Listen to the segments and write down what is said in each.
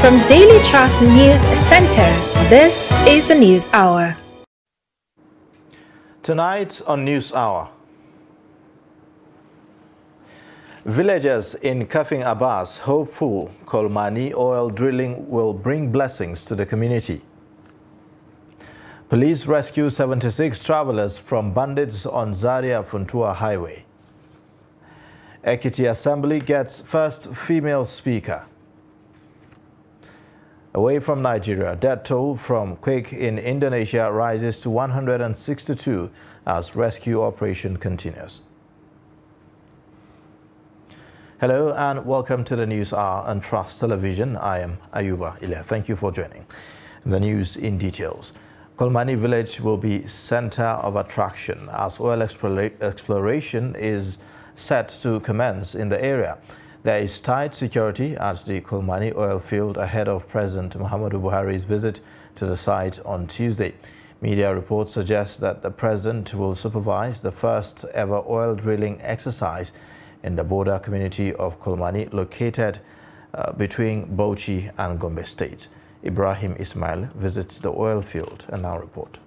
From Daily Trust News Center, this is the News Hour. Tonight on News Hour, villagers in Kafing Abbas hopeful Kolmani oil drilling will bring blessings to the community. Police rescue 76 travelers from bandits on Zaria-Funtua Highway. Ekiti Assembly gets first female speaker. Away from Nigeria, death toll from quake in Indonesia rises to 162 as rescue operation continues. Hello and welcome to the News Hour on Trust Television. I am Ayuba Ilya. Thank you for joining. The news in details. Kolmani village will be center of attraction as oil exploration is set to commence in the area. There is tight security at the Kolmani oil field ahead of President Muhammadu Buhari's visit to the site on Tuesday. Media reports suggest that the president will supervise the first ever oil drilling exercise in the border community of Kolmani, located between Bauchi and Gombe states. Ibrahim Ismail visits the oil field and now report.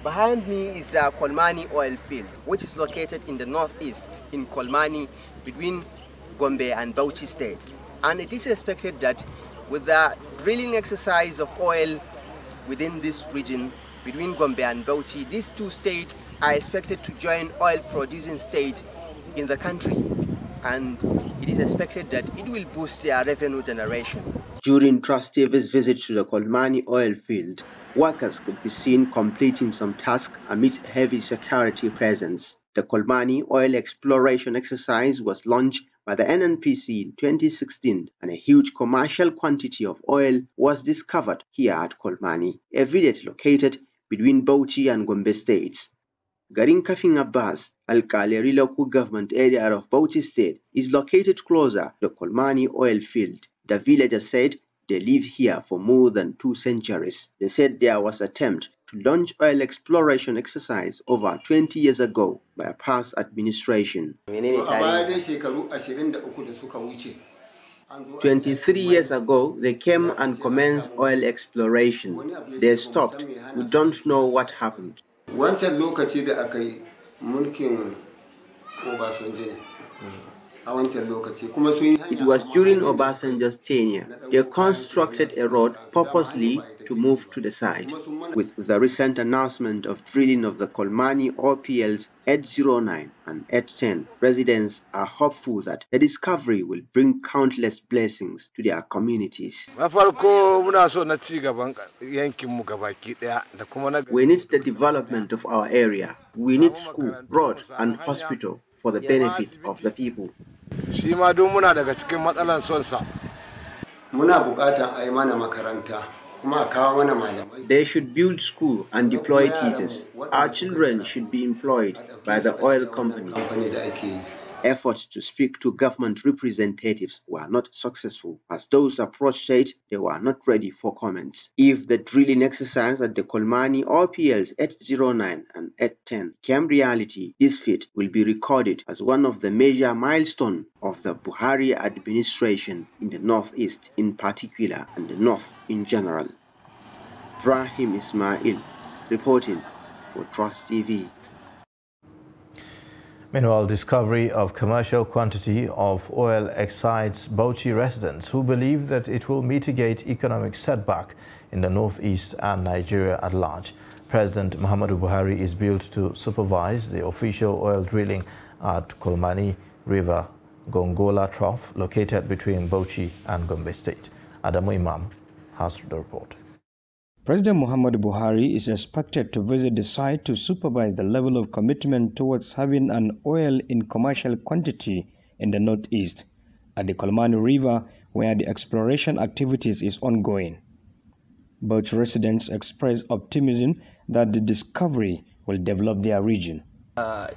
Behind me is the Kolmani oil field, which is located in the northeast in Kolmani between Gombe and Bauchi states. And it is expected that with the drilling exercise of oil within this region between Gombe and Bauchi, these two states are expected to join oil producing states in the country. And it is expected that it will boost their revenue generation. During Trust TV's visit to the Kolmani oil field, workers could be seen completing some tasks amid heavy security presence. The Kolmani oil exploration exercise was launched by the NNPC in 2016, and a huge commercial quantity of oil was discovered here at Kolmani, a village located between Bauchi and Gombe states. Garin Kafing Abbas, Al-Kaleri local government area of Bauchi state, is located closer to the Kolmani oil field. The villagers said they live here for more than 2 centuries. They said there was an attempt to launch oil exploration exercise over 20 years ago by a past administration. 23 years ago, they came and commenced oil exploration. They stopped. We don't know what happened. It was during Obasanjo's tenure. They constructed a road purposely to move to the site. With the recent announcement of drilling of the Kolmani OPLs 809 and 810, residents are hopeful that the discovery will bring countless blessings to their communities. We need the development of our area. We need school, road, and hospital for the benefit of the people. They should build school and deploy teachers. Our children should be employed by the oil company. Efforts to speak to government representatives were not successful, as those approached said they were not ready for comments. If the drilling exercise at the Kolmani OPLs 809 and 810 became reality, this feat will be recorded as one of the major milestones of the Buhari administration in the northeast in particular and the north in general. Ibrahim Ismail reporting for Trust TV. Meanwhile, discovery of commercial quantity of oil excites Bauchi residents who believe that it will mitigate economic setback in the northeast and Nigeria at large. President Muhammadu Buhari is built to supervise the official oil drilling at Kolmani River Gongola Trough, located between Bauchi and Gombe State. Adamu Imam has the report. President Muhammadu Buhari is expected to visit the site to supervise the level of commitment towards having an oil in commercial quantity in the northeast, at the Kolmani River, where the exploration activities is ongoing. Both residents express optimism that the discovery will develop their region.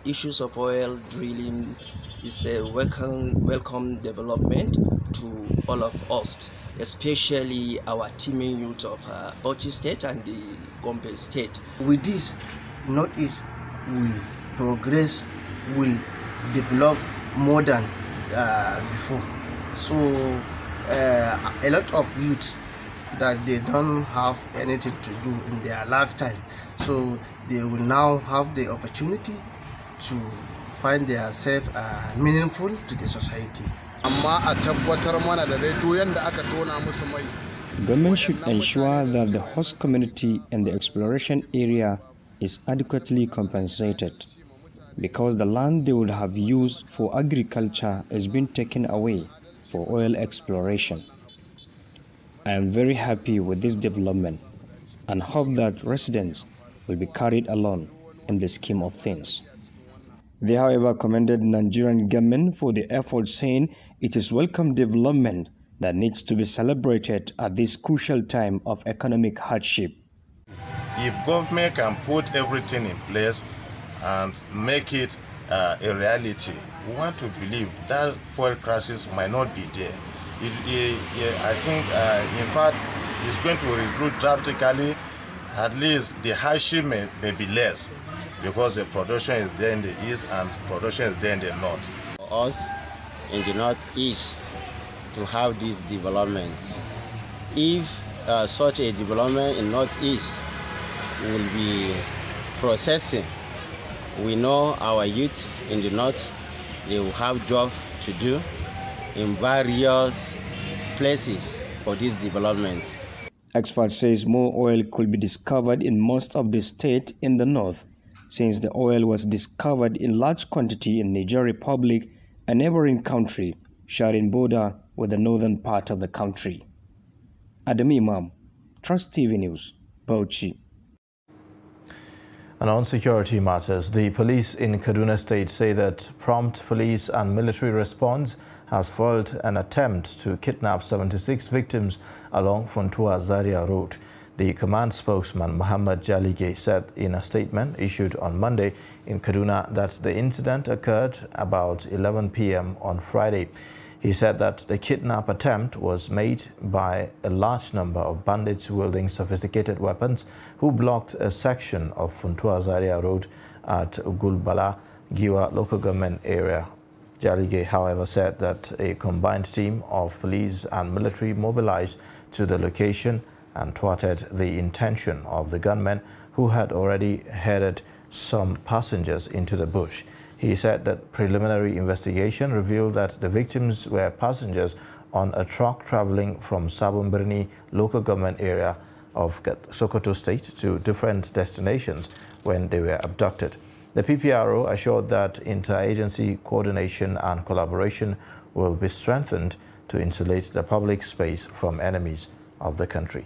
Issues of oil drilling is a welcome development to all of us, especially our teeming youth of Bauchi State and the Gombe State. With this, Northeast will progress, will develop more than before. So a lot of youth that they don't have anything to do in their lifetime, so they will now have the opportunity to find themselves meaningful to the society. Government should ensure that the host community and the exploration area is adequately compensated, because the land they would have used for agriculture is being taken away for oil exploration. I am very happy with this development and hope that residents will be carried along in the scheme of things. They, however, commended the Nigerian government for the effort, saying it is welcome development that needs to be celebrated at this crucial time of economic hardship. If government can put everything in place and make it a reality, we want to believe that fuel crisis might not be there. I think, in fact, it's going to reduce drastically. At least the hardship may be less, because the production is there in the east and production is there in the north. For us in the northeast to have this development, if such a development in northeast will be processing, we know our youth in the north, they will have jobs to do in various places for this development. Experts say more oil could be discovered in most of the state in the north, since the oil was discovered in large quantity in Niger Republic, a neighboring country sharing border with the northern part of the country. Adam Imam, Trust TV News, Bauchi. And on security matters, the police in Kaduna State say that prompt police and military response has foiled an attempt to kidnap 76 victims along Funtua Zaria Road. The command spokesman Muhammad Jalige said in a statement issued on Monday in Kaduna that the incident occurred about 11 p.m. on Friday. He said that the kidnap attempt was made by a large number of bandits wielding sophisticated weapons who blocked a section of Funtua Zaria Road at Gulbala, Giwa local government area. Jalige, however, said that a combined team of police and military mobilized to the location and thwarted the intention of the gunmen who had already headed some passengers into the bush. He said that preliminary investigation revealed that the victims were passengers on a truck traveling from Sabumbirni local government area of Sokoto State to different destinations when they were abducted. The PPRO assured that interagency coordination and collaboration will be strengthened to insulate the public space from enemies of the country.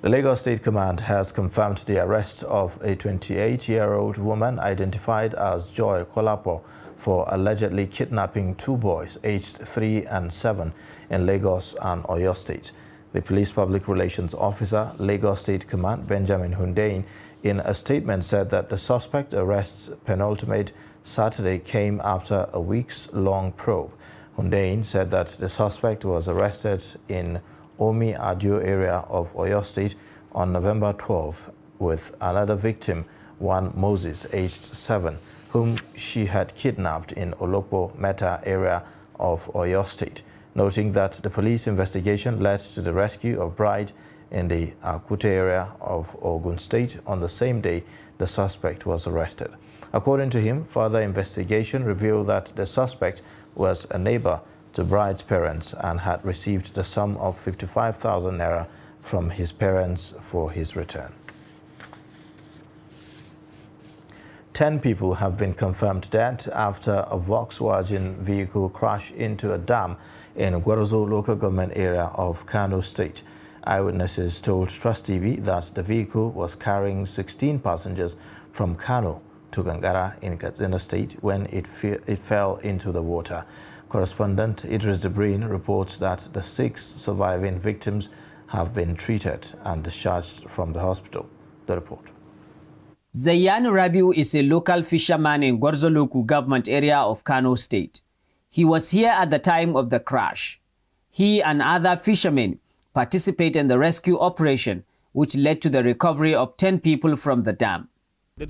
The Lagos State Command has confirmed the arrest of a 28-year-old woman identified as Joy Kolapo for allegedly kidnapping two boys aged 3 and 7 in Lagos and Oyo State. The Police Public Relations Officer, Lagos State Command, Benjamin Hundeyin, in a statement said that the suspect arrest's penultimate Saturday came after a weeks-long probe. Hundeyin said that the suspect was arrested in Omi Adio area of Oyo State on November 12 with another victim, one Moses, aged 7, whom she had kidnapped in Olopo Meta area of Oyo State, noting that the police investigation led to the rescue of bride in the Akute area of Ogun State on the same day the suspect was arrested. According to him, further investigation revealed that the suspect was a neighbor to bride's parents and had received the sum of 55,000 naira from his parents for his return. 10 people have been confirmed dead after a Volkswagen vehicle crashed into a dam in Gwarzo local government area of Kano State. Eyewitnesses told Trust TV that the vehicle was carrying 16 passengers from Kano to Gangara in Katsina State when it fell into the water. Correspondent Idris Debreen reports that the 6 surviving victims have been treated and discharged from the hospital. The report. Zayan Rabiu is a local fisherman in Gwarzoluku government area of Kano State. He was here at the time of the crash. He and other fishermen participated in the rescue operation, which led to the recovery of 10 people from the dam. In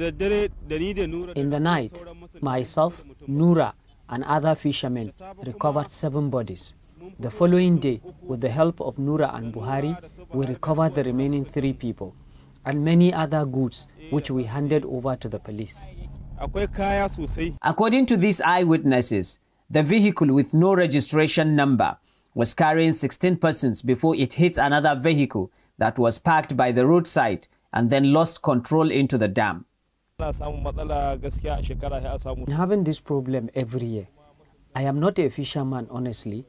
the night, myself, Noura, and other fishermen recovered 7 bodies. The following day, with the help of Nura and Buhari, we recovered the remaining 3 people and many other goods which we handed over to the police. According to these eyewitnesses, the vehicle with no registration number was carrying 16 persons before it hit another vehicle that was parked by the roadside and then lost control into the dam. Having this problem every year. I am not a fisherman, honestly,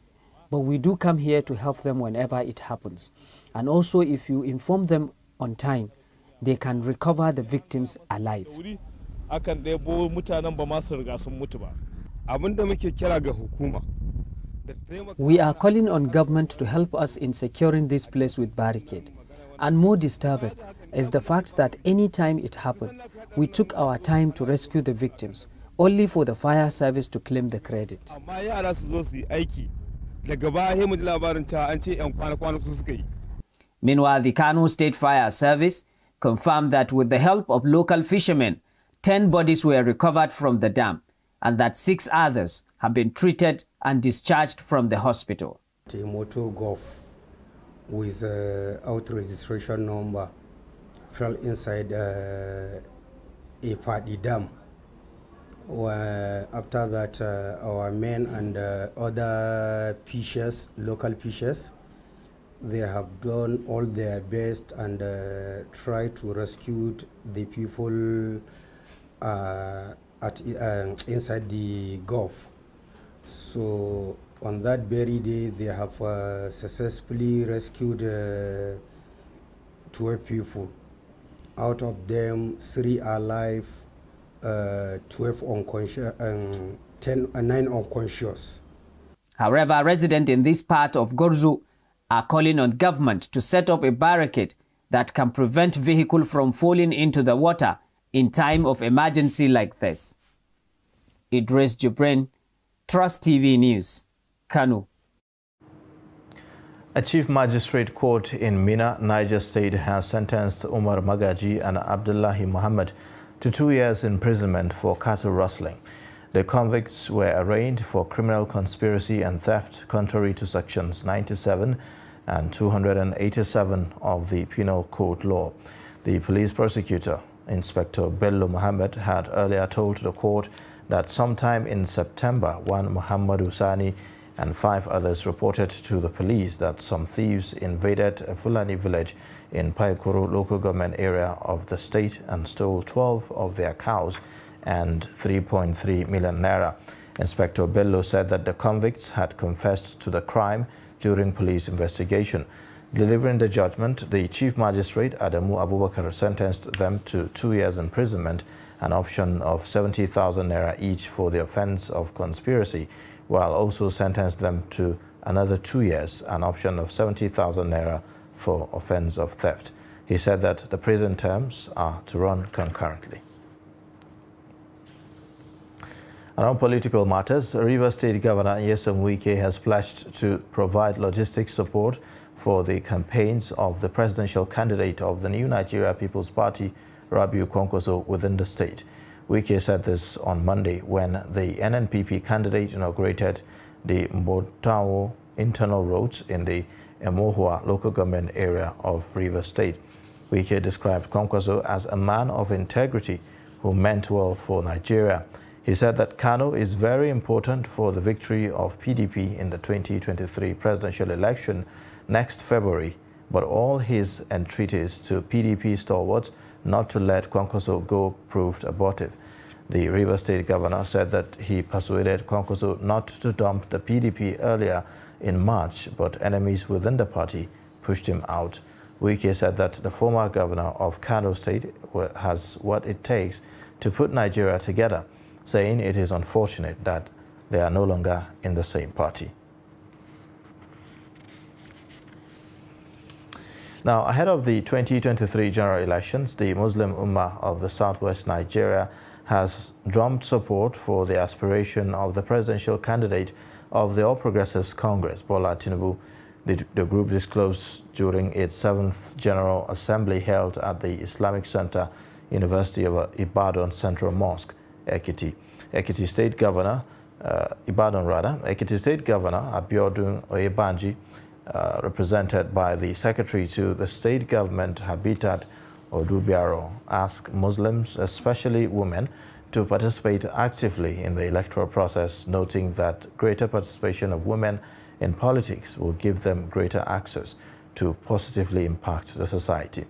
but we do come here to help them whenever it happens. And also, if you inform them on time, they can recover the victims alive. We are calling on government to help us in securing this place with barricade. And more disturbing is the fact that any time it happened, we took our time to rescue the victims, only for the fire service to claim the credit. Meanwhile, the Kano State Fire Service confirmed that with the help of local fishermen, 10 bodies were recovered from the dam and that 6 others have been treated and discharged from the hospital. A motor golf with out registration number fell inside a party dam. After that, our men and other fishers, local fishers, they have done all their best and tried to rescue the people inside the Gulf. So on that very day, they have successfully rescued 12 people. Out of them, 3 are alive, 12 unconscious, 9 unconscious. However, residents in this part of Gorzo are calling on government to set up a barricade that can prevent vehicles from falling into the water in time of emergency like this. Idris Jibrin, Trust TV News, Kano. A chief magistrate court in Mina, Niger State, has sentenced Umar Magaji and Abdullahi Muhammad to 2 years imprisonment for cattle rustling. The convicts were arraigned for criminal conspiracy and theft contrary to sections 97 and 287 of the Penal Code law. The police prosecutor, Inspector Bello Mohammed, had earlier told the court that sometime in September, one Muhammad Usani and 5 others reported to the police that some thieves invaded a Fulani village in Paikuru local government area of the state and stole 12 of their cows and 3.3 million naira. Inspector Bello said that the convicts had confessed to the crime during police investigation. Delivering the judgment, the Chief Magistrate Adamu Abubakar sentenced them to 2 years imprisonment, an option of 70,000 naira each for the offense of conspiracy, while also sentenced them to another 2 years, an option of 70,000 naira for offense of theft. He said that the prison terms are to run concurrently. And on political matters, Rivers State Governor Nyesom Wike has pledged to provide logistics support for the campaigns of the presidential candidate of the New Nigeria People's Party, Rabiu Kwankwaso, within the state. Wike said this on Monday when the NNPP candidate inaugurated the Mbotao internal roads in the Emohua local government area of Rivers State. Wike described Kwankwaso as a man of integrity who meant well for Nigeria. He said that Kano is very important for the victory of PDP in the 2023 presidential election next February, but all his entreaties to PDP stalwarts not to let Kwankwaso go proved abortive. The Rivers State Governor said that he persuaded Kwankwaso not to dump the PDP earlier in March, but enemies within the party pushed him out. Wike said that the former governor of Kano State has what it takes to put Nigeria together, saying it is unfortunate that they are no longer in the same party. Now, ahead of the 2023 general elections, the Muslim Ummah of the southwest Nigeria has drummed support for the aspiration of the presidential candidate of the All Progressives Congress, Bola Tinubu. The group disclosed during its 7th General Assembly held at the Islamic Center, University of Ibadan Central Mosque, Ekiti. Ekiti State Governor Ekiti State Governor Abiodun Oyebanji, represented by the Secretary to the State Government Habitat Odubiaro, asked Muslims, especially women, to participate actively in the electoral process, noting that greater participation of women in politics will give them greater access to positively impact the society.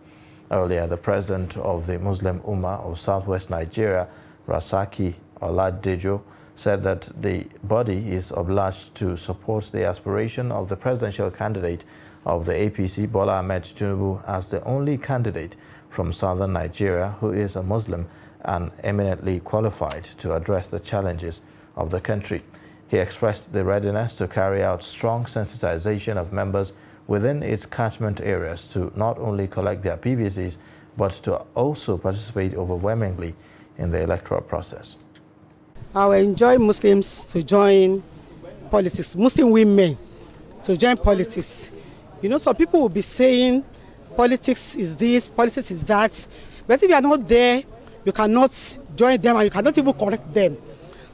Earlier, the president of the Muslim Ummah of Southwest Nigeria, Rasaki Oladejo, said that the body is obliged to support the aspiration of the presidential candidate of the APC, Bola Ahmed Tinubu, as the only candidate from southern Nigeria who is a Muslim and eminently qualified to address the challenges of the country. He expressed the readiness to carry out strong sensitization of members within its catchment areas to not only collect their PVCs, but to also participate overwhelmingly in the electoral process. I will enjoy Muslims to join politics, Muslim women to join politics. You know, some people will be saying politics is this, politics is that, but if you are not there, you cannot join them and you cannot even correct them.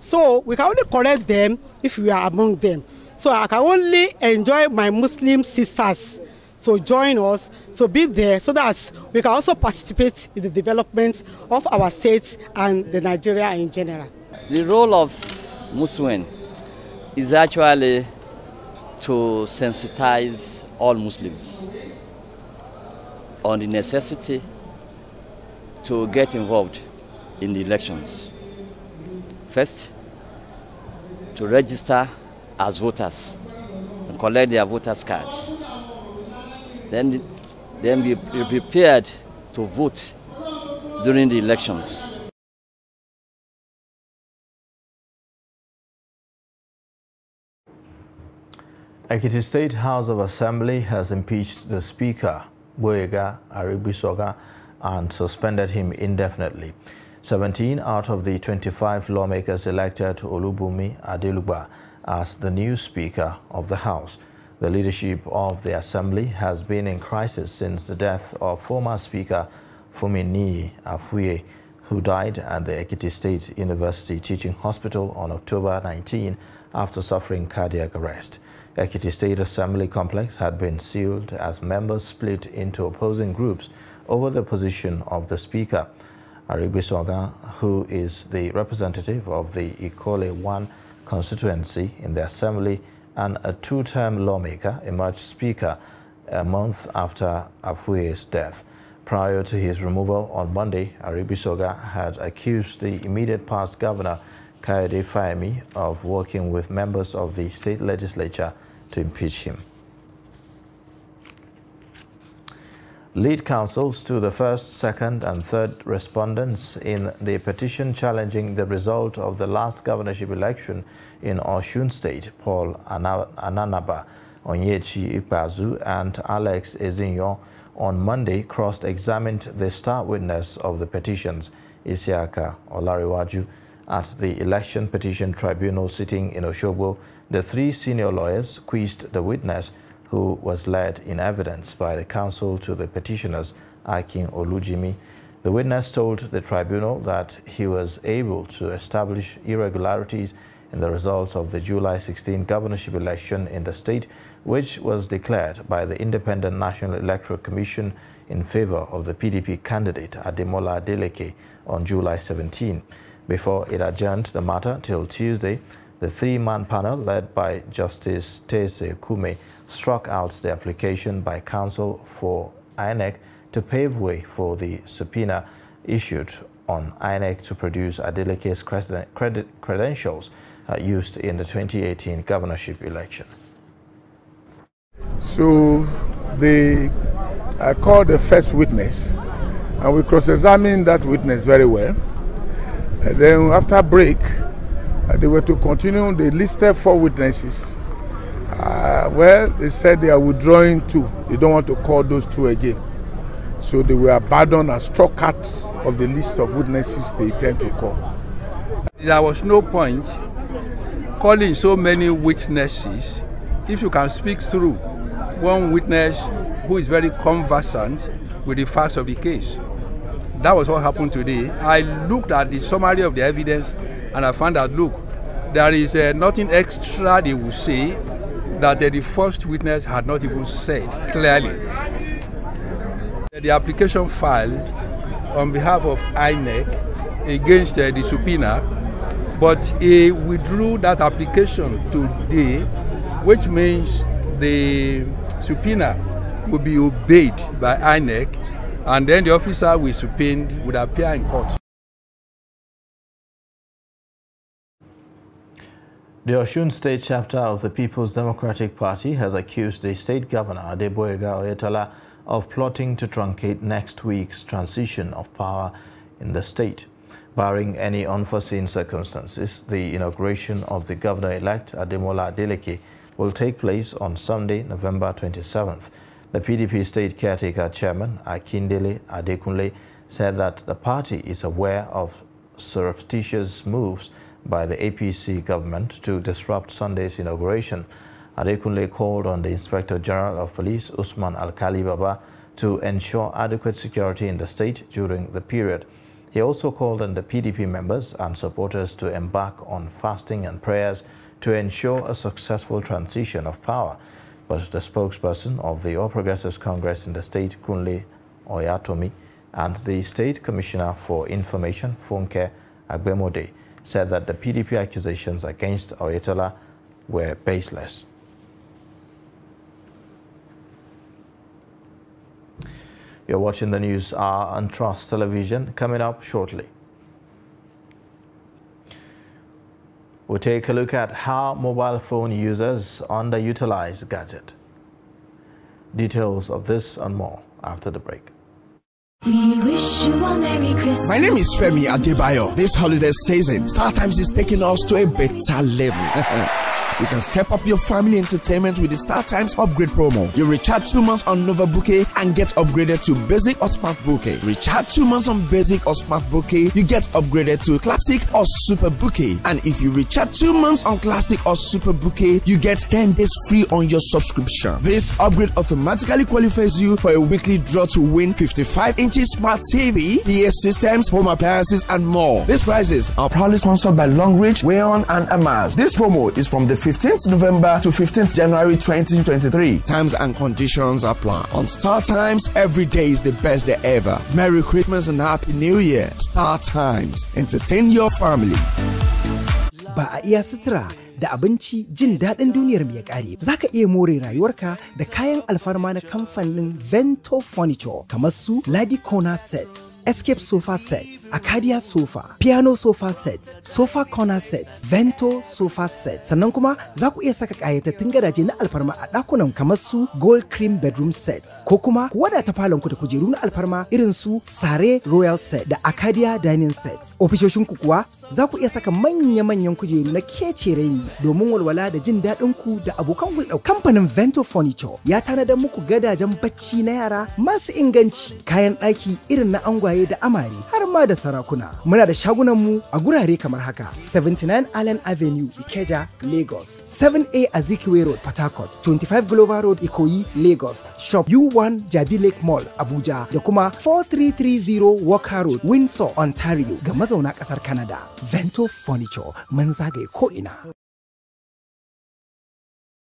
So we can only correct them if we are among them. So I can only enjoy my Muslim sisters to join us, to be there, so that we can also participate in the development of our states and the Nigeria in general. The role of Muslim is actually to sensitize all Muslims on the necessity to get involved in the elections. First, to register as voters and collect their voters' card. Then be prepared to vote during the elections. Ekiti State House of Assembly has impeached the Speaker, Boyega Arigbisoga, and suspended him indefinitely. 17 out of the 25 lawmakers elected Olubunmi Adelugba as the new Speaker of the House. The leadership of the Assembly has been in crisis since the death of former Speaker Fuminiyi Afuye, who died at the Ekiti State University Teaching Hospital on October 19 after suffering cardiac arrest. Ekiti State Assembly complex had been sealed as members split into opposing groups over the position of the Speaker. Arigbisoga, who is the representative of the Ikole 1 constituency in the Assembly and a two-term lawmaker, emerged Speaker a month after Afuye's death. Prior to his removal on Monday, Arigbisoga had accused the immediate past governor, Kayode Fayemi, of working with members of the state legislature to impeach him. Lead counsels to the first, second, and third respondents in the petition challenging the result of the last governorship election in Osun State, Paul Ananaba, Onyechi Ikpeazu, and Alex Ezinyo, on Monday cross-examined the star witness of the petitions, Isiaka Olariwaju, at the Election Petition Tribunal sitting in Osogbo. The three senior lawyers quizzed the witness, who was led in evidence by the counsel to the petitioners, Akin Olujimi. The witness told the tribunal that he was able to establish irregularities in the results of the July 16 governorship election in the state, which was declared by the Independent National Electoral Commission in favor of the PDP candidate Ademola Adeleke on July 17. Before it adjourned the matter till Tuesday, the three-man panel led by Justice Tese Kume struck out the application by counsel for INEC to pave way for the subpoena issued on INEC to produce Adeleke's credentials used in the 2018 governorship election. So they called the first witness, and we cross-examined that witness very well. And then after break, they were to continue. They listed 4 witnesses. Well, they said they are withdrawing 2. They don't want to call those 2 again. So they were abandoned and struck out of the list of witnesses they intend to call. There was no point calling so many witnesses if you can speak through one witness who is very conversant with the facts of the case. That was what happened today. I looked at the summary of the evidence and I found out, look, there is nothing extra they will say that the first witness had not even said clearly. The application filed on behalf of INEC against the subpoena, but he withdrew that application today, which means the subpoena will be obeyed by INEC, and then the officer we subpoenaed would appear in court. The Osun State chapter of the People's Democratic Party has accused the state governor, Adeboyega Oyetola, of plotting to truncate next week's transition of power in the state. Barring any unforeseen circumstances, the inauguration of the governor-elect, Ademola Adeleke, will take place on Sunday, November 27th. The PDP state caretaker chairman, Akindele Adekunle, said that the party is aware of surreptitious moves by the APC government to disrupt Sunday's inauguration. Adekunle called on the Inspector General of Police, Usman Alkali Baba, to ensure adequate security in the state during the period. He also called on the PDP members and supporters to embark on fasting and prayers to ensure a successful transition of power. But the spokesperson of the All Progressives Congress in the state, Kunle Oyatomi, and the State Commissioner for Information, Funke Agbemode, said that the PDP accusations against Oyetola were baseless. You're watching the News Hour on Trust Television. Coming up shortly, we'll take a look at how mobile phone users underutilize gadget. Details of this and more after the break. We wish you a Merry Christmas. My name is Femi Adebayo. This holiday season, StarTimes is taking us to a better level. You can step up your family entertainment with the StarTimes upgrade promo. You recharge 2 months on Nova Bouquet and get upgraded to Basic or Smart Bouquet. Recharge 2 months on Basic or Smart Bouquet, you get upgraded to Classic or Super Bouquet. And if you recharge 2 months on Classic or Super Bouquet, you get 10 days free on your subscription. This upgrade automatically qualifies you for a weekly draw to win 55-inch Smart TV, PA systems, home appliances, and more. These prizes are proudly sponsored by Longreach, Wayon, and Amaz. This promo is from the 15th November to 15th January 2023. Times and conditions apply. On StarTimes, every day is the best day ever. Merry Christmas and Happy New Year. StarTimes. Entertain your family. Ba a iya sutura da abinci jin daɗin duniyar mai ƙare. Za ka iya more rayuwarka da kayan alfarma na kamfanin Vento Furniture kamar su Ladi Corner Sets, Escape Sofa Sets, Acadia Sofa, Piano Sofa Sets, Sofa Corner Sets, Vento Sofa Sets. Sannan kuma za ku iya saka ƙayatattun gadaje na alfarma a ɗakunan kamar su Gold Cream Bedroom Sets ko kuma ku wadata falonku da kujeru na alfarma irin su Sare Royal Set da Acadia Dining Sets. Ofishoshinku kuwa za ku iya saka manya-manyan kujeru na kecere domin walwala da jin daɗin ku da abokan hulɗa. Kamfanin Vento Furniture ya tanadar muku gadajen bacci na yara masu inganci, kayan ɗaki irin na angwaye da amare har ma da sarakuna. Muna da shagunan mu a gurare kamar haka: 79 Allen Avenue, Ikeja, Lagos; 7A Azikiwe Road, Port Harcourt; 25 Glover Road, Ikoyi, Lagos; Shop U1 Jabi Lake Mall, Abuja; da kuma 4330 Walker Road, Windsor, Ontario ga mazauna ƙasar Canada. Vento Furniture, mun zagaye ko'ina.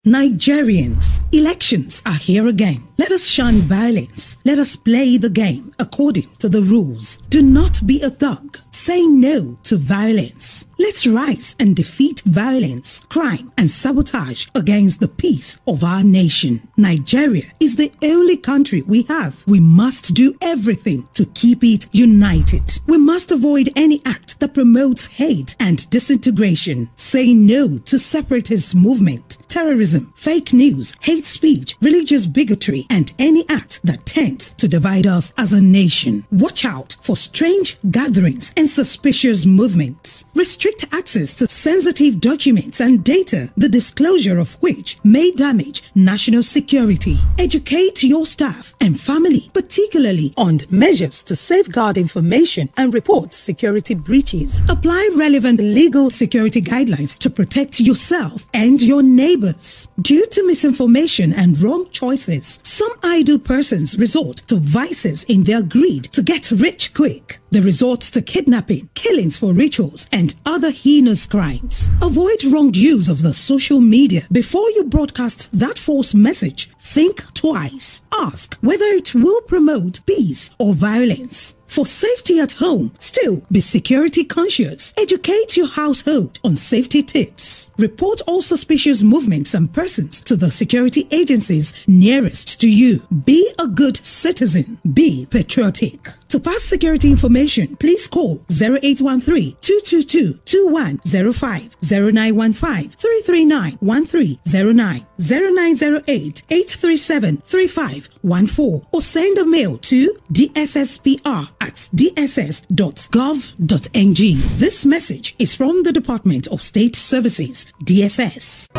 Nigerians, elections are here again. Let us shun violence. Let us play the game according to the rules. Do not be a thug. Say no to violence. Let's rise and defeat violence, crime, and sabotage against the peace of our nation. Nigeria is the only country we have. We must do everything to keep it united. We must avoid any act that promotes hate and disintegration. Say no to separatist movement, terrorism, fake news, hate speech, religious bigotry, and any act that tends to divide us as a nation. Watch out for strange gatherings and suspicious movements. Restrict access to sensitive documents and data, the disclosure of which may damage national security. Educate your staff and family, particularly on measures to safeguard information and report security breaches. Apply relevant legal security guidelines to protect yourself and your neighbor neighbors. Due to misinformation and wrong choices, some idle persons resort to vices in their greed to get rich quick. They resort to kidnapping, killings for rituals, and other heinous crimes. Avoid wrong use of the social media. Before you broadcast that false message, think twice. Ask whether it will promote peace or violence. For safety at home, still be security conscious. Educate your household on safety tips. Report all suspicious movements and persons to the security agencies nearest to you. Be a good citizen. Be patriotic. To pass security information, please call 0813-222-2105, 0915-339-1309, 0908-837-3514, or send a mail to dsspr@dss.gov.ng. This message is from the Department of State Services, DSS.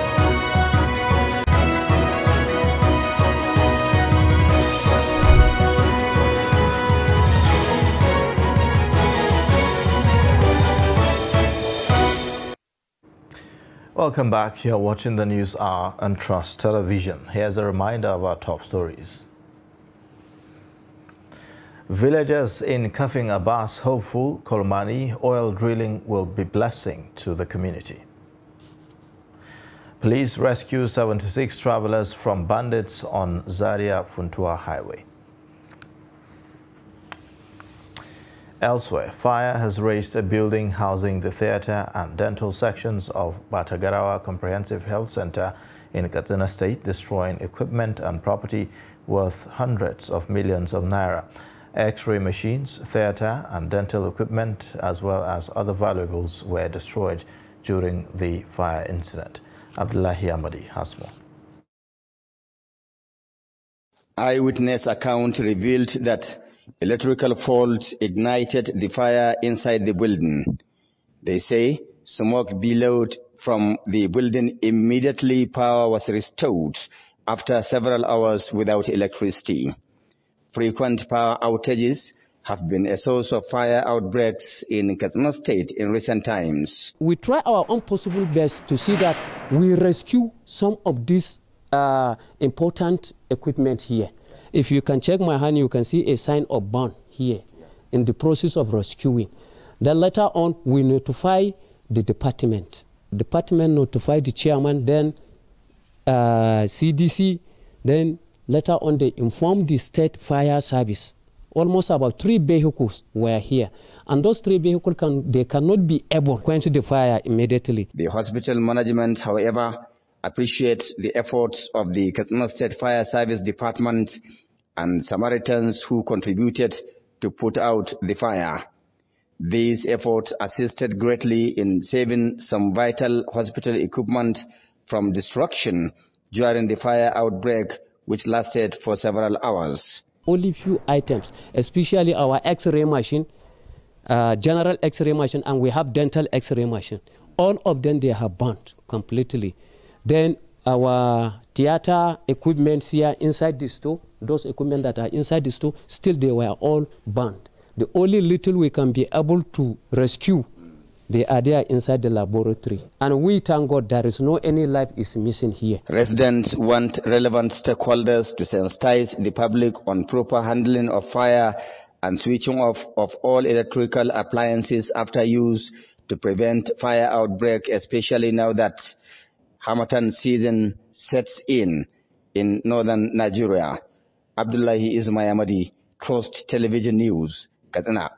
Welcome back. You're watching the News Hour on Trust Television. Here's a reminder of our top stories. Villagers in Kafing Abbas hopeful Kolmani oil drilling will be blessing to the community. Police rescue 76 travelers from bandits on Zaria-Funtua Highway. Elsewhere, fire has razed a building housing the theatre and dental sections of Batagarawa Comprehensive Health Center in Katsina State, destroying equipment and property worth hundreds of millions of naira. X-ray machines, theatre and dental equipment, as well as other valuables, were destroyed during the fire incident. Abdullahi Ahmadi has more. Eyewitness account revealed that electrical fault ignited the fire inside the building. They say smoke billowed from the building. Immediately power was restored after several hours without electricity. Frequent power outages have been a source of fire outbreaks in Katsina State in recent times. We try our own possible best to see that we rescue some of this important equipment here. If you can check my hand, you can see a sign of burn here in the process of rescuing. Then later on, we notify the department. Department notify the chairman, then CDC, then later on they inform the state fire service. Almost about 3 vehicles were here. And those 3 vehicles, they cannot be able to quench the fire immediately. The hospital management, however, appreciates the efforts of the Katsina State Fire Service Department and Samaritans who contributed to put out the fire. These efforts assisted greatly in saving some vital hospital equipment from destruction during the fire outbreak, which lasted for several hours. Only few items, especially our X-ray machine, general X-ray machine, and we have dental X-ray machine. All of them, they have burnt completely. Then our theater equipment here inside the store, those equipment that are inside the store, still they were all burned. The only little we can be able to rescue, they are there inside the laboratory. And we thank God there is no any life is missing here. Residents want relevant stakeholders to sensitize the public on proper handling of fire and switching off of all electrical appliances after use to prevent fire outbreak, especially now that Hamatan season sets in northern Nigeria. Abdullahi Ismail, Trust Television News, Katsina.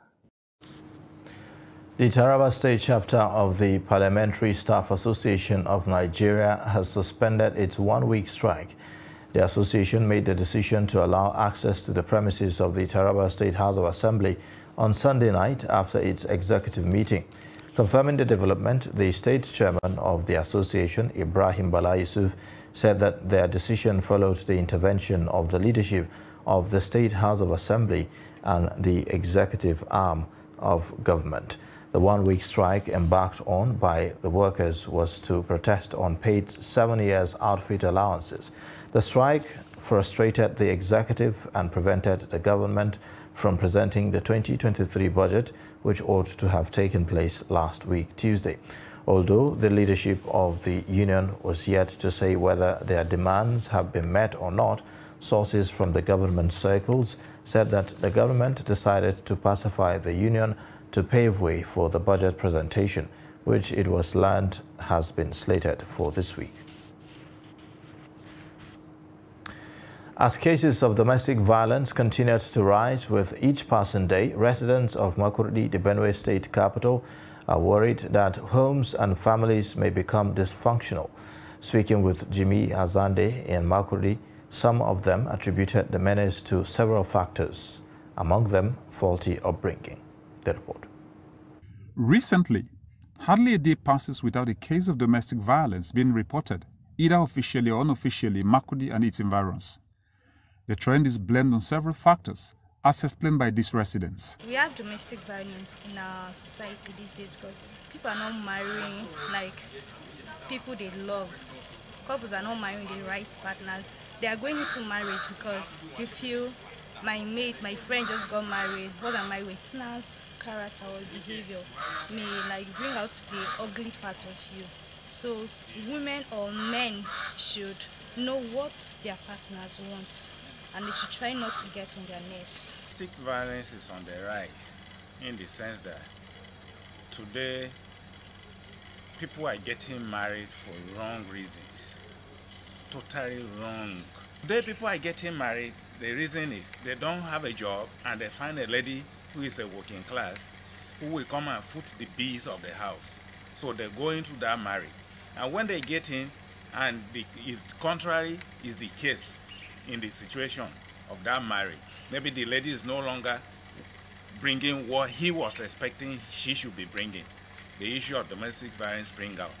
The Taraba State chapter of the Parliamentary Staff Association of Nigeria has suspended its 1-week strike. The association made the decision to allow access to the premises of the Taraba State House of Assembly on Sunday night after its executive meeting. Confirming the development, the state chairman of the association, Ibrahim Bala Yusuf, said that their decision followed the intervention of the leadership of the State House of Assembly and the executive arm of government. The 1-week strike embarked on by the workers was to protest unpaid 7 years outfit allowances. The strike frustrated the executive and prevented the government from presenting the 2023 budget, which ought to have taken place last week, Tuesday. Although the leadership of the union was yet to say whether their demands have been met or not, sources from the government circles said that the government decided to pacify the union to pave way for the budget presentation, which it was learned has been slated for this week. As cases of domestic violence continued to rise with each passing day, residents of Makurdi, the Benue State capital, are worried that homes and families may become dysfunctional. Speaking with Jimmy Azande in Makurdi, some of them attributed the menace to several factors, among them faulty upbringing. The report. Recently, hardly a day passes without a case of domestic violence being reported, either officially or unofficially, in Makurdi and its environs. The trend is blamed on several factors, as explained by these residents. We have domestic violence in our society these days because people are not marrying like people they love. Couples are not marrying the right partner. They are going into marriage because they feel my mate, my friend just got married. What am I witness? Character or behavior may like bring out the ugly part of you. So women or men should know what their partners want, and they should try not to get on their nerves. Domestic violence is on the rise in the sense that today people are getting married for wrong reasons, totally wrong. Today people are getting married, the reason is they don't have a job and they find a lady who is a working class who will come and foot the bills of the house. So they go into that marriage. And when they get in, and contrary is the case in the situation of that marriage. Maybe the lady is no longer bringing what he was expecting she should be bringing. The issue of domestic violence brings out.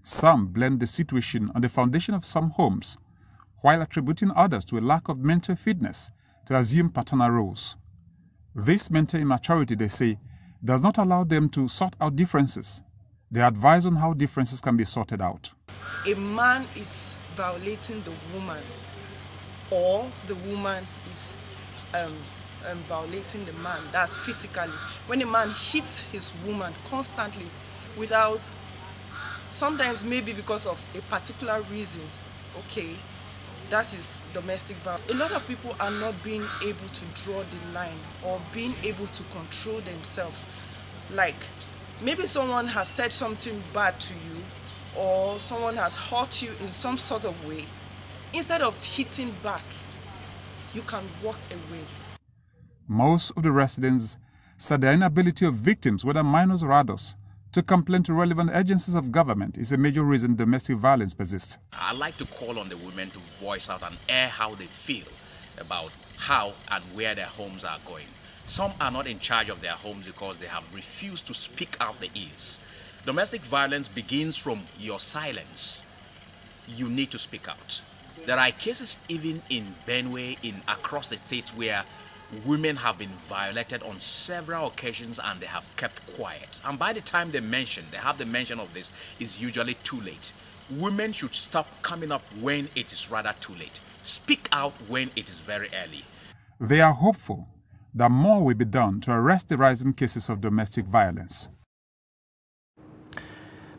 Some blame the situation on the foundation of some homes, while attributing others to a lack of mental fitness to assume paternal roles. This mental immaturity, they say, does not allow them to sort out differences. They advise on how differences can be sorted out. A man is violating the woman, or the woman is violating the man. That's physically. When a man hits his woman constantly without, sometimes maybe because of a particular reason, okay, that is domestic violence. A lot of people are not being able to draw the line or being able to control themselves. Like, maybe someone has said something bad to you, or someone has hurt you in some sort of way. Instead of hitting back, you can walk away. Most of the residents said the inability of victims, whether minors or adults, to complain to relevant agencies of government is a major reason domestic violence persists. I'd like to call on the women to voice out and air how they feel about how and where their homes are going. Some are not in charge of their homes because they have refused to speak out the ears. Domestic violence begins from your silence. You need to speak out. There are cases even in Benue, across the states, where women have been violated on several occasions and they have kept quiet. And by the time they have the mention of this, it's usually too late. Women should stop coming up when it is rather too late. Speak out when it is very early. They are hopeful that more will be done to arrest the rising cases of domestic violence.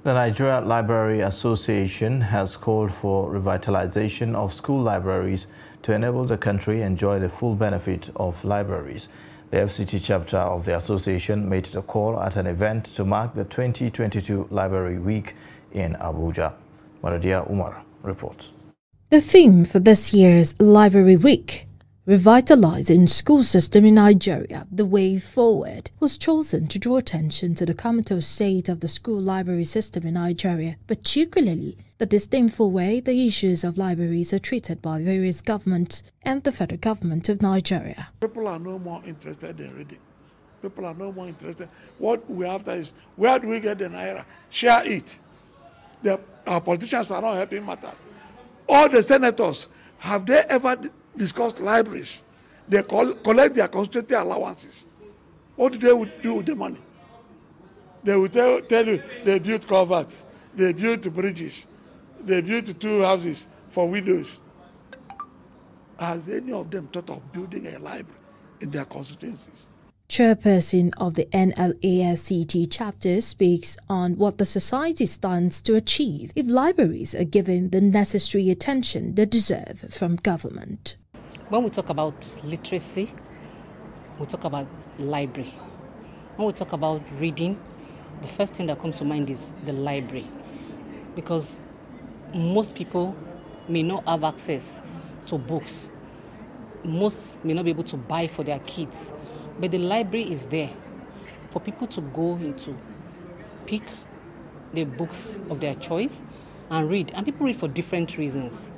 The Nigeria Library Association has called for revitalization of school libraries to enable the country enjoy the full benefit of libraries. The FCT chapter of the association made the call at an event to mark the 2022 Library Week in Abuja. Maradia Umar reports. The theme for this year's Library Week, Revitalizing School System in Nigeria, the Way Forward, was chosen to draw attention to the comatose state of the school library system in Nigeria, particularly the disdainful way the issues of libraries are treated by various governments and the federal government of Nigeria. People are no more interested in reading. People are no more interested. What we have is, where do we get the naira? Share it. Our politicians are not helping matters. All the senators, have they ever discussed libraries? They collect their constituency allowances. What do they do with the money? They will tell you they built culverts, they built bridges, they built 2 houses for widows. Has any of them thought of building a library in their constituencies? Chairperson of the NLASCT chapter speaks on what the society stands to achieve if libraries are given the necessary attention they deserve from government. When we talk about literacy, we talk about library. When we talk about reading, the first thing that comes to mind is the library, because most people may not have access to books. Most may not be able to buy for their kids, but the library is there for people to go into, pick the books of their choice and read. And people read for different reasons.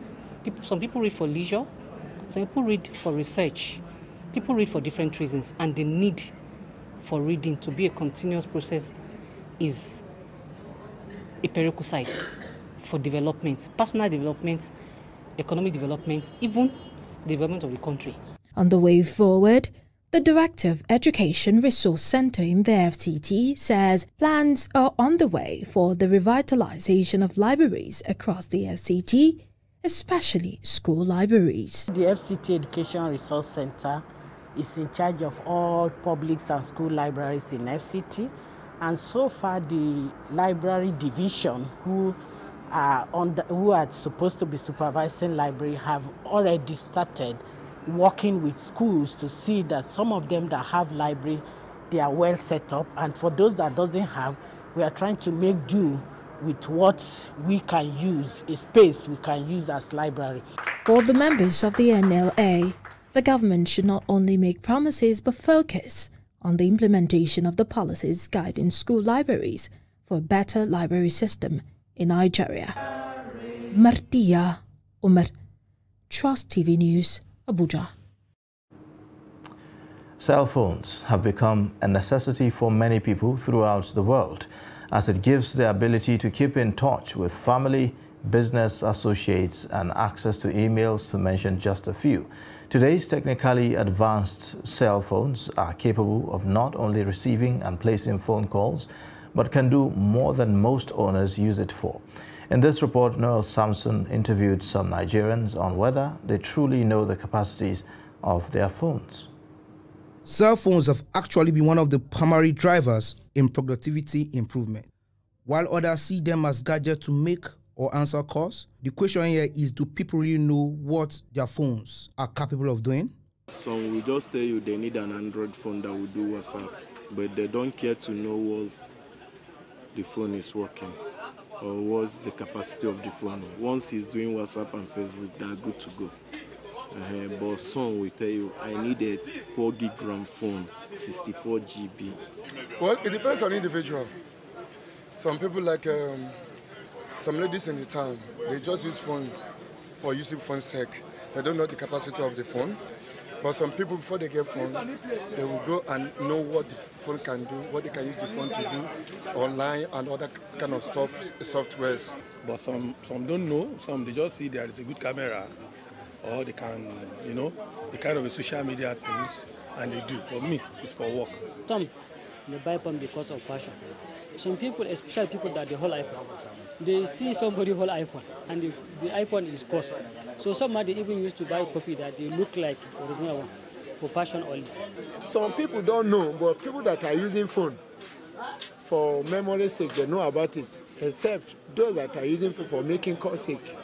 Some people read for leisure, some people read for research. People read for different reasons, and the need for reading to be a continuous process is a prerequisite for development, personal development, economic development, even the development of the country. On the way forward, the Director of Education Resource Center in the FCT says plans are on the way for the revitalization of libraries across the FCT, especially school libraries. The FCT Education Resource Center is in charge of all public and school libraries in FCT, and so far the library division who are supposed to be supervising library have already started working with schools to see that some of them that have library, they are well set up, and for those that doesn't have, we are trying to make do with what we can use, a space we can use as library. For the members of the NLA, the government should not only make promises but focus on the implementation of the policies guiding school libraries for a better library system in Nigeria. Martia Umar, Trust TV News, Abuja. Cell phones have become a necessity for many people throughout the world, as it gives the ability to keep in touch with family, business associates, and access to emails, to mention just a few. Today's technically advanced cell phones are capable of not only receiving and placing phone calls, but can do more than most owners use it for. In this report, Noel Samson interviewed some Nigerians on whether they truly know the capacities of their phones. Cell phones have actually been one of the primary drivers in productivity improvement. While others see them as gadgets to make or answer calls, the question here is, do people really know what their phones are capable of doing? Some will just tell you they need an Android phone that will do WhatsApp, but they don't care to know what the phone is working or what's the capacity of the phone. Once he's doing WhatsApp and Facebook, they're good to go. But some will tell you, I need a 4 gig RAM phone, 64 GB. Well, it depends on the individual. Some people, like some ladies in the town, they just use phone for using phone's sake. They don't know the capacity of the phone. But some people, before they get phone, they will go and know what the phone can do, what they can use the phone to do online and other kind of softwares. But some don't know. Some they just see there is a good camera, or they can, the kind of a social media things, and they do. But me, it's for work. Some they buy phone because of passion. Some people, especially people that they hold iPhone, they see somebody hold iPhone, and the iPhone is cost. So somebody even used to buy a copy that they look like original one for passion only. Some people don't know, but people that are using phone for memory's sake, they know about it, except those that are using phone for making call sake.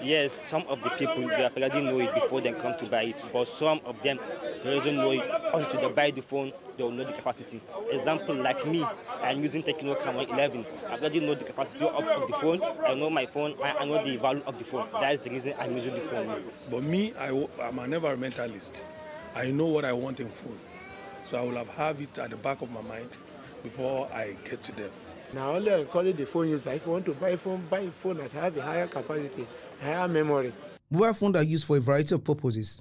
Yes, some of the people, they already know it before they come to buy it, but some of them doesn't know it until they buy the phone, they will know the capacity. Example, like me, I'm using Tecno Camon 11. I already know the capacity of the phone, I know my phone, I know the value of the phone. That is the reason I'm using the phone. But me, I'm an environmentalist. I know what I want in phone, so I will have it at the back of my mind before I get to them. Now only I call it the phone user. If you want to buy a phone that have a higher capacity, higher memory. Mobile phones are used for a variety of purposes.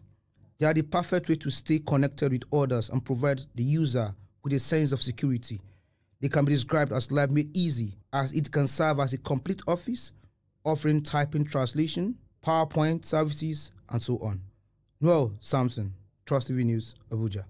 They are the perfect way to stay connected with others and provide the user with a sense of security. They can be described as life made easy, as it can serve as a complete office, offering typing translation, PowerPoint services, and so on. Noel Samson, Trust TV News, Abuja.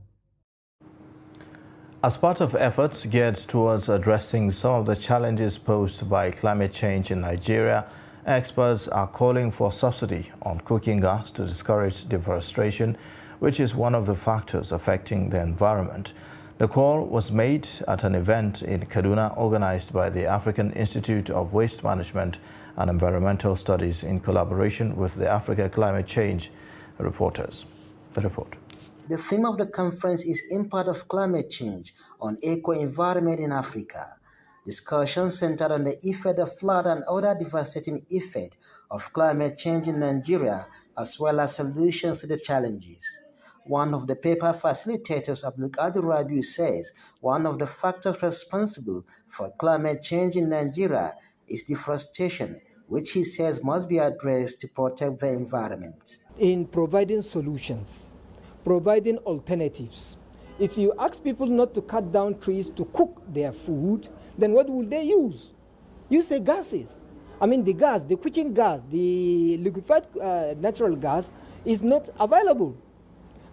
As part of efforts geared towards addressing some of the challenges posed by climate change in Nigeria, experts are calling for subsidy on cooking gas to discourage deforestation, which is one of the factors affecting the environment. The call was made at an event in Kaduna organized by the African Institute of Waste Management and Environmental Studies in collaboration with the Africa Climate Change reporters. The report. The theme of the conference is Impact of Climate Change on Eco-Environment in Africa. Discussions centered on the effect of flood and other devastating effects of climate change in Nigeria, as well as solutions to the challenges. One of the paper facilitators, Abdulkadir Rabiu, says one of the factors responsible for climate change in Nigeria is deforestation, which he says must be addressed to protect the environment. In providing solutions, providing alternatives. If you ask people not to cut down trees to cook their food, then what will they use? You say gases. I mean the gas, the cooking gas, the liquefied natural gas is not available.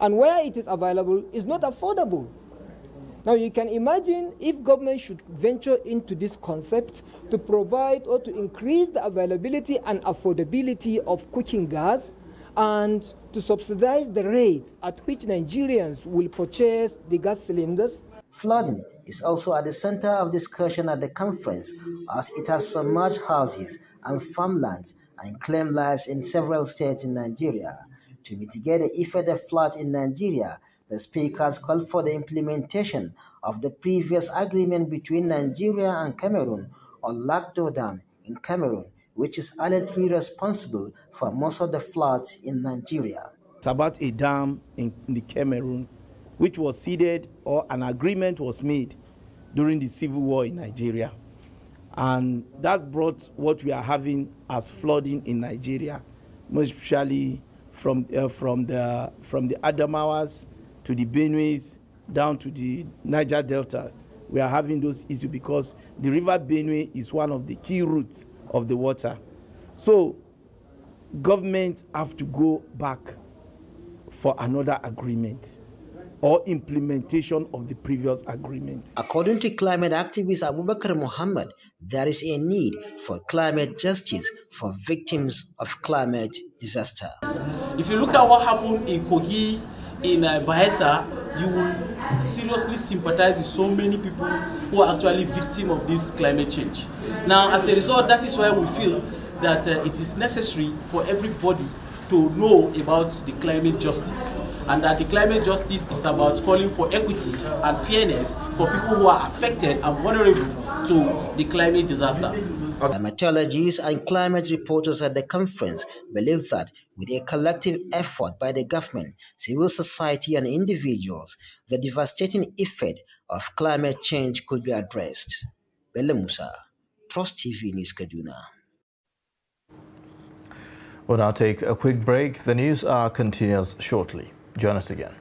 And where it is available is not affordable. Now you can imagine if government should venture into this concept to provide or to increase the availability and affordability of cooking gas and to subsidize the rate at which Nigerians will purchase the gas cylinders. Flooding is also at the center of discussion at the conference, as it has submerged houses and farmlands and claimed lives in several states in Nigeria. To mitigate the effect of flood in Nigeria, the speakers called for the implementation of the previous agreement between Nigeria and Cameroon on Lagdo Dam in Cameroon, which is allegedly responsible for most of the floods in Nigeria. It's about a dam in the Cameroon, which was ceded, or an agreement was made during the civil war in Nigeria. And that brought what we are having as flooding in Nigeria, most especially from the Adamawas to the Benues down to the Niger Delta. We are having those issues because the river Benue is one of the key routes of the water. So governments have to go back for another agreement or implementation of the previous agreement. According to climate activist Abubakar Muhammad, there is a need for climate justice for victims of climate disaster. If you look at what happened in Kogi, in Bayelsa, you will seriously sympathize with so many people who are actually victims of this climate change. Now, as a result, that is why we feel that it is necessary for everybody to know about the climate justice, and that the climate justice is about calling for equity and fairness for people who are affected and vulnerable to the climate disaster. Climatologists and climate reporters at the conference believe that with a collective effort by the government, civil society and individuals, the devastating effect of climate change could be addressed. Bello Musa, Trust TV News, Kaduna. We'll now take a quick break. The news hour continues shortly. Join us again.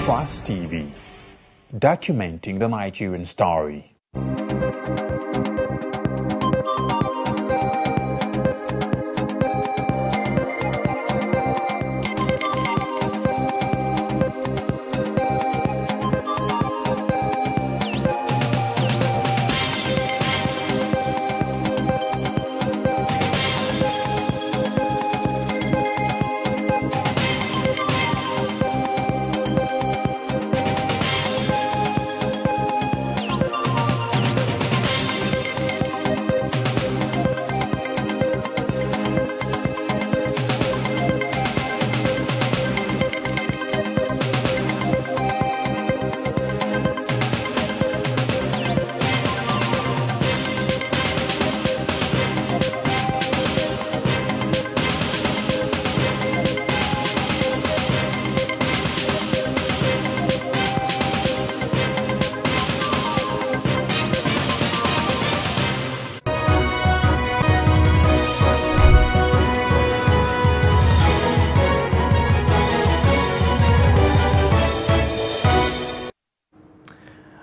Trust TV, documenting the Nigerian story.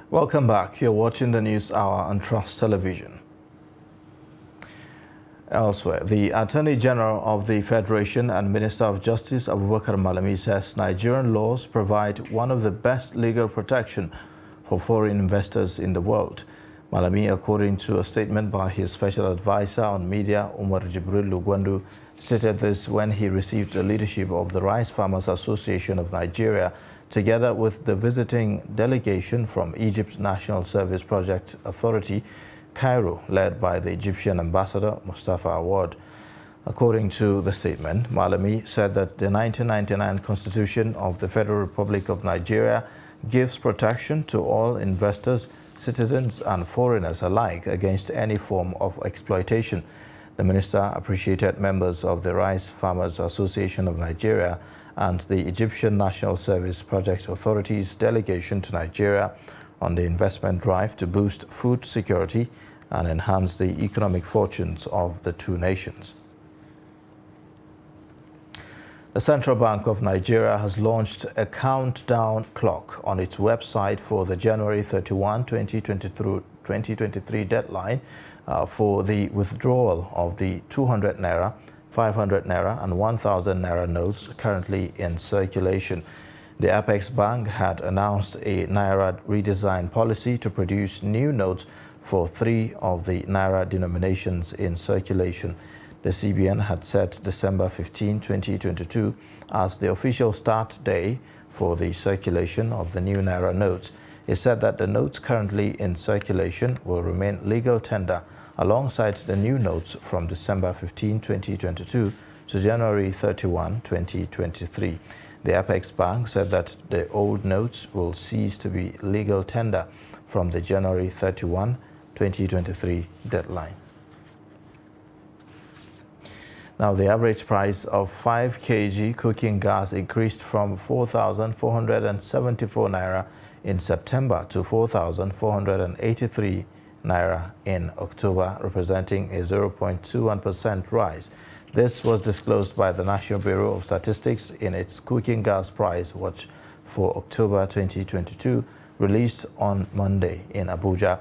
Welcome back. You're watching the News Hour on Trust Television. Elsewhere, the Attorney General of the Federation and Minister of Justice Abubakar Malami says Nigerian laws provide one of the best legal protection for foreign investors in the world. Malami, according to a statement by his special advisor on media, Umar Jibril Lugwandu, stated this when he received the leadership of the Rice Farmers Association of Nigeria, together with the visiting delegation from Egypt's National Service Project Authority, Cairo, led by the Egyptian ambassador Mustafa Awad. According to the statement, Malami said that the 1999 Constitution of the Federal Republic of Nigeria gives protection to all investors, citizens and foreigners alike against any form of exploitation. The minister appreciated members of the Rice Farmers Association of Nigeria and the Egyptian National Service Project Authority's delegation to Nigeria on the investment drive to boost food security and enhance the economic fortunes of the two nations. The Central Bank of Nigeria has launched a countdown clock on its website for the January 31, 2023 deadline for the withdrawal of the 200 Naira, 500 Naira and 1,000 Naira notes currently in circulation. The Apex Bank had announced a Naira redesign policy to produce new notes for 3 of the Naira denominations in circulation. The CBN had set December 15, 2022 as the official start day for the circulation of the new Naira notes. It said that the notes currently in circulation will remain legal tender alongside the new notes from December 15, 2022 to January 31, 2023. The Apex Bank said that the old notes will cease to be legal tender from the January 31, 2023 deadline. Now, the average price of 5 kg cooking gas increased from 4,474 Naira in September to 4,483 Naira in October, representing a 0.21% rise. This was disclosed by the National Bureau of Statistics in its Cooking Gas Price Watch for October 2022, released on Monday in Abuja.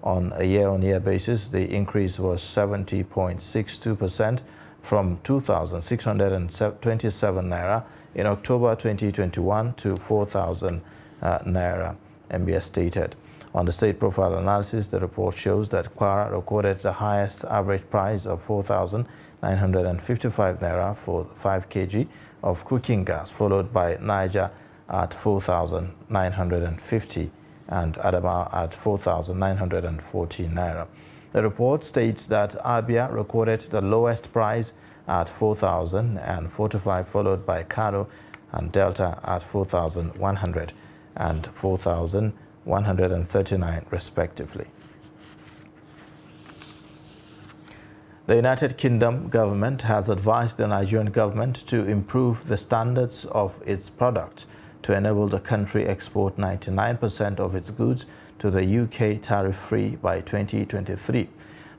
On a year-on-year basis, the increase was 70.62% from 2,627 Naira in October 2021 to 4,000 Naira, MBS stated. On the state profile analysis, the report shows that Kwara recorded the highest average price of 4,955 Naira for 5 kg of cooking gas, followed by Niger at 4,950 and Adamawa at 4,940 Naira. The report states that Abia recorded the lowest price at 4,045, followed by Kano and Delta at 4,100 and 4,139 respectively. The United Kingdom government has advised the Nigerian government to improve the standards of its products to enable the country export 99% of its goods to the UK tariff-free by 2023.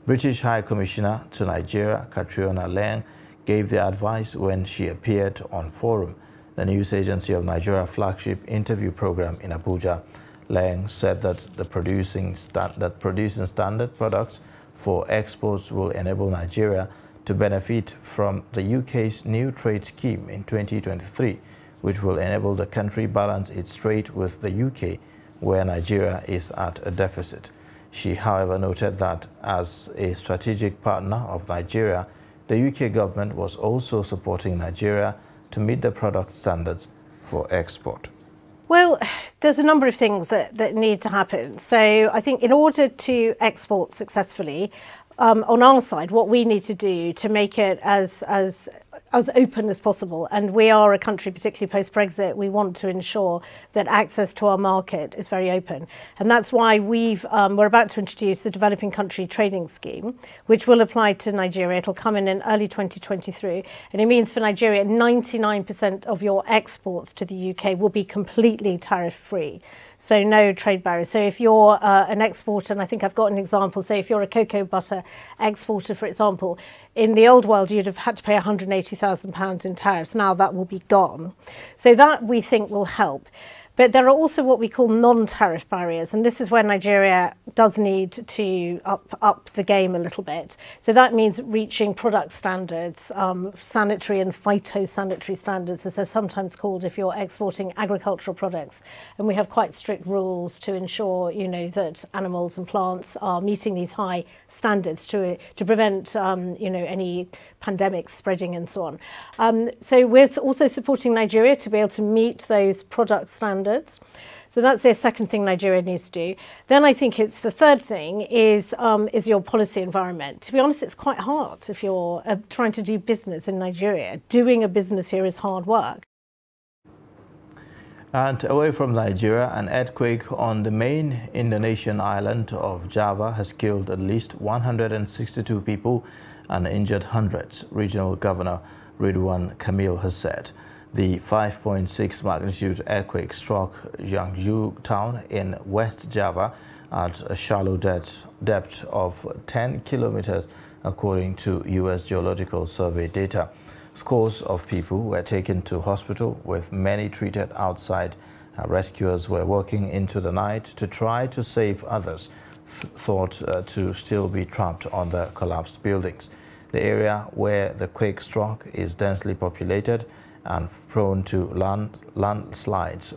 British High Commissioner to Nigeria, Catriona Laing, gave the advice when she appeared on Forum, the news agency of Nigeria flagship interview program in Abuja. Laing said that producing standard products for exports will enable Nigeria to benefit from the UK's new trade scheme in 2023, which will enable the country balance its trade with the UK, where Nigeria is at a deficit. She, however, noted that as a strategic partner of Nigeria, the UK government was also supporting Nigeria to meet the product standards for export. Well, there's a number of things that need to happen. So I think in order to export successfully, on our side, what we need to do to make it as open as possible, and we are a country, particularly post-Brexit, we want to ensure that access to our market is very open. And that's why we're about to introduce the Developing Country Trading Scheme, which will apply to Nigeria. It'll come in early 2023. And it means for Nigeria, 99% of your exports to the UK will be completely tariff-free. So no trade barriers. So if you're an exporter, and I think I've got an example, say if you're a cocoa butter exporter, for example, in the old world, you'd have had to pay £180,000 in tariffs. Now that will be gone. So that we think will help. But there are also what we call non-tariff barriers, and this is where Nigeria does need to up the game a little bit. So that means reaching product standards, sanitary and phytosanitary standards, as they're sometimes called if you're exporting agricultural products. And we have quite strict rules to ensure, you know, that animals and plants are meeting these high standards to prevent, you know, any pandemics spreading and so on. So we're also supporting Nigeria to be able to meet those product standards. So that's the second thing Nigeria needs to do. Then I think it's the third thing is your policy environment. To be honest, it's quite hard if you're trying to do business in Nigeria. Doing a business here is hard work. And away from Nigeria, an earthquake on the main Indonesian island of Java has killed at least 162 people and injured hundreds, Regional Governor Ridwan Kamil has said. The 5.6 magnitude earthquake struck Jiangsu town in West Java at a shallow depth of 10 kilometers, according to U.S. Geological Survey data. Scores of people were taken to hospital, with many treated outside. Rescuers were working into the night to try to save others thought to still be trapped on the collapsed buildings. The area where the quake struck is densely populated and prone to landslides,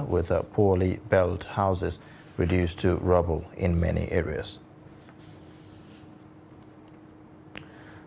with poorly built houses reduced to rubble in many areas.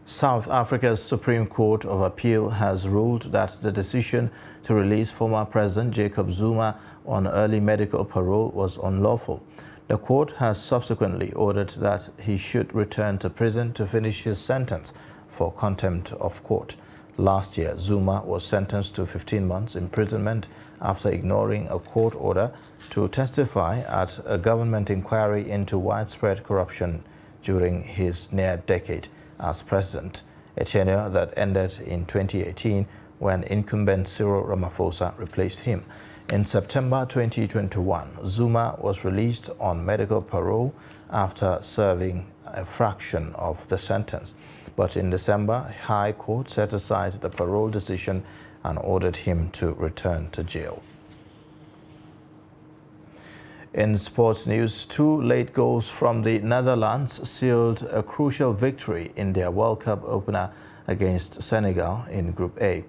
South Africa's Supreme Court of Appeal has ruled that the decision to release former President Jacob Zuma on early medical parole was unlawful. The court has subsequently ordered that he should return to prison to finish his sentence for contempt of court. Last year, Zuma was sentenced to 15 months imprisonment after ignoring a court order to testify at a government inquiry into widespread corruption during his near decade as president, a tenure that ended in 2018 when incumbent Cyril Ramaphosa replaced him. In September 2021, Zuma was released on medical parole after serving a fraction of the sentence. But in December, High Court set aside the parole decision and ordered him to return to jail. In sports news, 2 late goals from the Netherlands sealed a crucial victory in their World Cup opener against Senegal in Group A.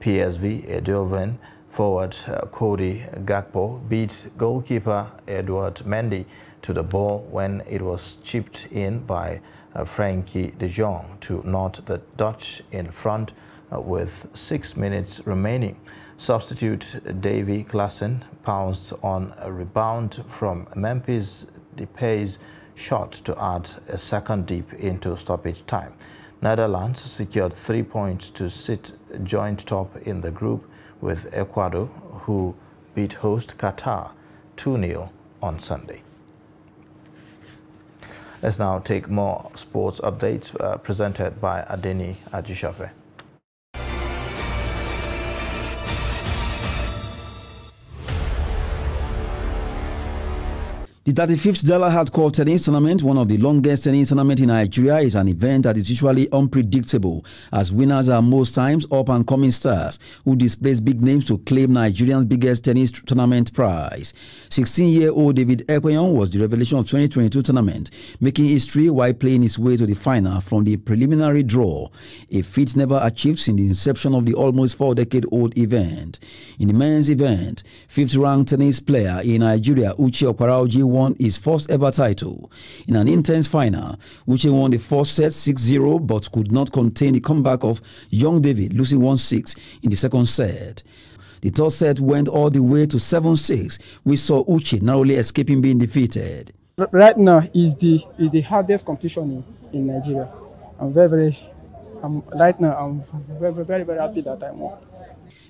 PSV Eindhoven forward Cody Gakpo beat goalkeeper Edouard Mendy to the ball when it was chipped in by Frenkie de Jong to knot the Dutch in front with 6 minutes remaining. Substitute Davy Klaassen pounced on a rebound from Memphis Depay's shot to add a second deep into stoppage time. Netherlands secured 3 points to sit joint top in the group with Ecuador, who beat host Qatar 2-0 on Sunday. Let's now take more sports updates presented by Adeni Ajishafe. The 35th Dalahad Court Tennis Tournament, one of the longest tennis tournaments in Nigeria, is an event that is usually unpredictable, as winners are most times up-and-coming stars who displace big names to claim Nigeria's biggest tennis tournament prize. 16-year-old David Ekpenyong was the revelation of 2022 tournament, making history while playing his way to the final from the preliminary draw, a feat never achieved since the inception of the almost 4-decade-old event. In the men's event, 5th-ranked tennis player in Nigeria, Uche Okparaoji, won his first ever title. In an intense final, Uche won the first set 6-0 but could not contain the comeback of young David, losing 1-6 in the second set. The third set went all the way to 7-6, which saw Uche narrowly escaping being defeated. Right now is the hardest competition in Nigeria. I'm very happy that I won.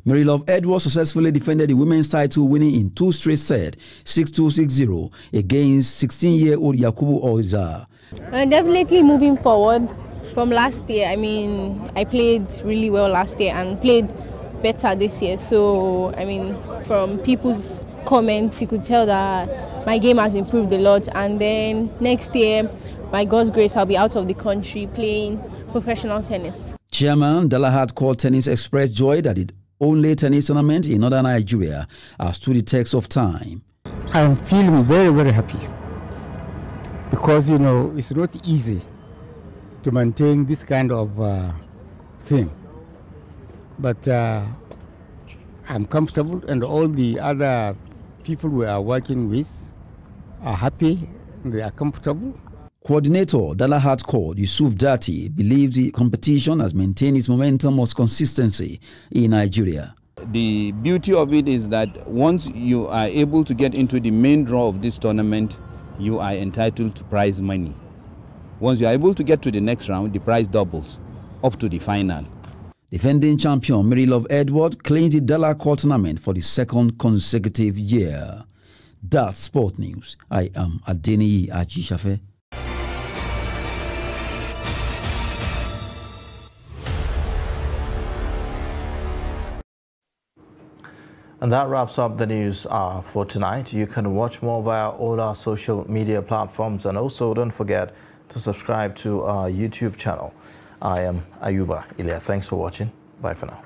Marylove Edwards successfully defended the women's title, winning in 2 straight sets, 6-2, 6-0, against 16-year-old Yakubu Oza. Definitely moving forward from last year. I mean, I played really well last year and played better this year. So, I mean, from people's comments, you could tell that my game has improved a lot. And then next year, by God's grace, I'll be out of the country playing professional tennis. Chairman Dalahad Court Tennis expressed joy that only tennis tournament in northern Nigeria, has stood the test of time. I'm feeling very, very happy because, you know, it's not easy to maintain this kind of thing. But I'm comfortable, and all the other people we are working with are happy, and they are comfortable. Coordinator Dalahat Court Yusuf Dati believes the competition has maintained its momentum of consistency in Nigeria. The beauty of it is that once you are able to get into the main draw of this tournament, you are entitled to prize money. Once you are able to get to the next round, the prize doubles up to the final. Defending champion Mary Love Edward claims the Dala Court tournament for the second consecutive year. That's Sport News. I am Adeniyi Ajishafe. And that wraps up the news for tonight. You can watch more via all our social media platforms, and also don't forget to subscribe to our YouTube channel. I am Ayuba Ilya. Thanks for watching. Bye for now.